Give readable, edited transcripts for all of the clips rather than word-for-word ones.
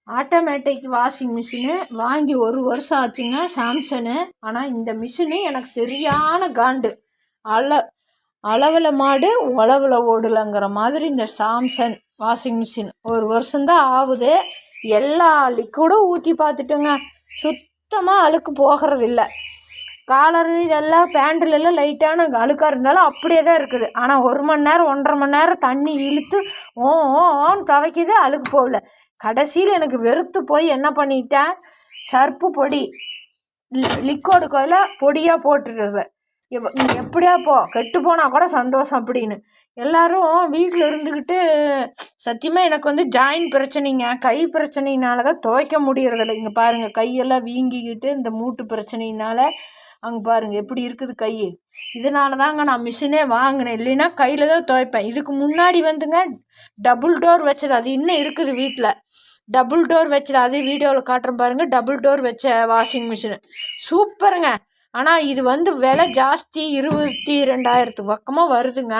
Automatic washing machine வாங்கி 1 வருஷம் ஆச்சுங்க, சாம்சனு. ஆனால் இந்த மிஷினு எனக்கு சரியான காண்டு. அளவில் மாடு உழவுல ஓடலைங்கிற மாதிரி இந்த சாம்சங் வாஷிங் மிஷின் 1 வருஷம்தான் ஆகுது. எல்லா லிக்விடும் ஊற்றி பார்த்துட்டுங்க, சுத்தமாக அழுக்கு போகிறதில்ல. காலரு இதெல்லாம் பேண்ட்லெல்லாம் லைட்டான அழுக்காக இருந்தாலும் அப்படியே தான் இருக்குது. ஆனால் 1 மணி நேரம் 1.5 மணி நேரம் தண்ணி இழுத்து ஓன்னு துவைக்கிது, அழுக்கு போகல. கடைசியில் எனக்கு வெறுத்து போய் என்ன பண்ணிட்டேன், சர்ப்பு பொடி லிக்விடு கோயில பொடியாக போட்டுடுறது. எப்படியா கெட்டு போனால் கூட சந்தோஷம் அப்படின்னு எல்லோரும் வீட்டில் இருந்துக்கிட்டு. சத்தியமாக எனக்கு ஜாயின் பிரச்சனைங்க, கை பிரச்சனையினால தான் துவைக்க முடியறதில்ல. இங்கே பாருங்கள், கையெல்லாம் வீங்கிக்கிட்டு இந்த மூட்டு பிரச்சனையினால் அங்கே பாருங்கள் எப்படி இருக்குது கை. இதனால தாங்க நான் மிஷினே வாங்கினேன், இல்லைன்னா கையில் தான் துவைப்பேன். இதுக்கு முன்னாடி டபுள் டோர் வச்சது, அது இன்னும் இருக்குது வீட்டில். டபுள் டோர் வச்சது, அது வீடியோவில் காட்டுறேன் பாருங்கள். டபுள் டோர் வச்ச வாஷிங் மிஷினு சூப்பருங்க. ஆனால் இது விலை ஜாஸ்தி, 22,000 பக்கமாக வருதுங்க.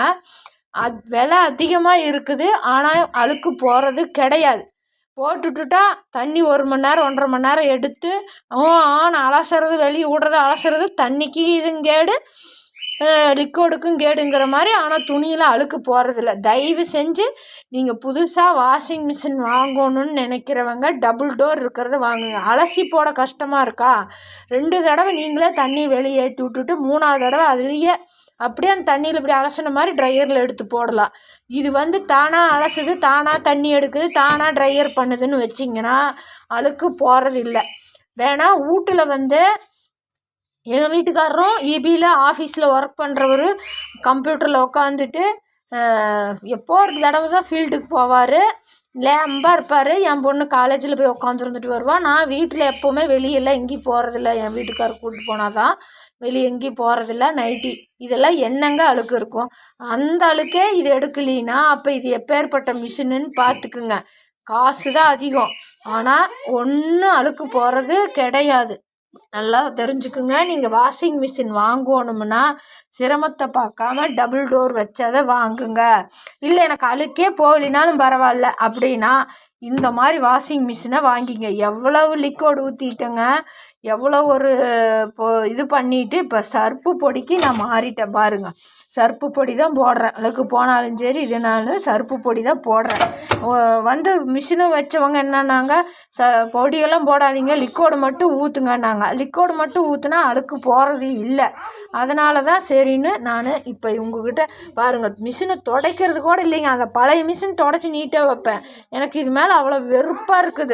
அது விலை அதிகமாக இருக்குது. ஆனால் அழுக்கு போகிறது கிடையாது. போட்டுவிட்டுட்டா தண்ணி 1 மணி நேரம் 1.5 மணி நேரம் எடுத்து அலசுறது, வெளியே விடுறது, அலசுறது, தண்ணிக்கு இதுங்கேடு, லிக்விடுக்கும் கேடுங்கிற மாதிரி. ஆனால் துணியில் அழுக்கு போகிறதில்ல. தயவு செஞ்சு நீங்கள் புதுசாக வாஷிங் மிஷின் வாங்கணுன்னு நினைக்கிறவங்க டபுள் டோர் இருக்கிறத வாங்குங்க. அலசி போட கஷ்டமாக இருக்கா, 2 தடவை நீங்களே தண்ணி வெளியே ஏற்றி விட்டுட்டு 3ஆவது தடவை அதுலேயே அப்படியே அந்த தண்ணியில் இப்படி அலசின மாதிரி ட்ரையரில் எடுத்து போடலாம். இது தானாக அலசுது, தானாக தண்ணி எடுக்குது, தானாக ட்ரையர் பண்ணுதுன்னு வச்சிங்கன்னா அழுக்கு போகிறதில்ல. வேணால் வீட்டில் எங்கள் வீட்டுக்காரரும் இபியில் ஆஃபீஸில் ஒர்க் பண்ணுறவர் கம்ப்யூட்டரில் உட்காந்துட்டு எப்போ ஒரு தடவை தான் ஃபீல்டுக்கு போவார். லேம்பாக இருப்பார். என் பொண்ணு காலேஜில் போய் உட்காந்துருந்துட்டு வருவான். நான் வீட்டில் எப்போவுமே வெளியெல்லாம் எங்கேயும் போகிறதில்ல. என் வீட்டுக்காரர் கூப்பிட்டு போனால் தான் வெளியே எங்கேயும் போகிறதில்ல. நைட்டி இதெல்லாம் என்னங்க அழுக்கு இருக்கும். அந்த அழுக்கே இது எடுக்கலின்னா அப்போ இது எப்பேற்பட்ட மிஷினுன்னு பார்த்துக்குங்க. காசு தான் அதிகம், ஆனால் ஒன்றும் அழுக்கு போகிறது கிடையாது. நல்லா தெரிஞ்சுக்குங்க. நீங்கள் வாஷிங் மிஷின் வாங்கணும்னா சிரமத்தை பார்க்காம டபுள் டோர் வச்சதை வாங்குங்க. இல்லை எனக்கு அழுக்கே போகலினாலும் பரவாயில்ல அப்படின்னா இந்த மாதிரி வாஷிங் மிஷினை வாங்கிங்க. எவ்வளவு லிக்விட் ஊற்றிட்டேங்க, எவ்வளோ ஒரு இது பண்ணிவிட்டு இப்போ சர்ப்பு பொடிக்கு நான் மாறிட்டேன் பாருங்கள். சர்ப்பு பொடி தான் போடுறேன், அழுக்கு போனாலும் சரி இதனாலும் சர்ப்பு பொடி தான் போடுறேன். மிஷினை வச்சவங்க என்னன்னாங்க, பொடியெல்லாம் போடாதீங்க, லிக்விடு மட்டும் ஊற்றுங்கன்னாங்க. லிக்விடு மட்டும் ஊற்றுனா அழுக்கு போகிறது இல்லை. அதனால தான் சரின்னு நான் இப்போ உங்ககிட்ட பாருங்கள், மிஷினை துடைக்கிறது கூட இல்லைங்க. அந்த பழைய மிஷின் துடைச்சி நீட்டாக வைப்பேன். எனக்கு இது மேலே அவ்வளோ வெறுப்பாக இருக்குது.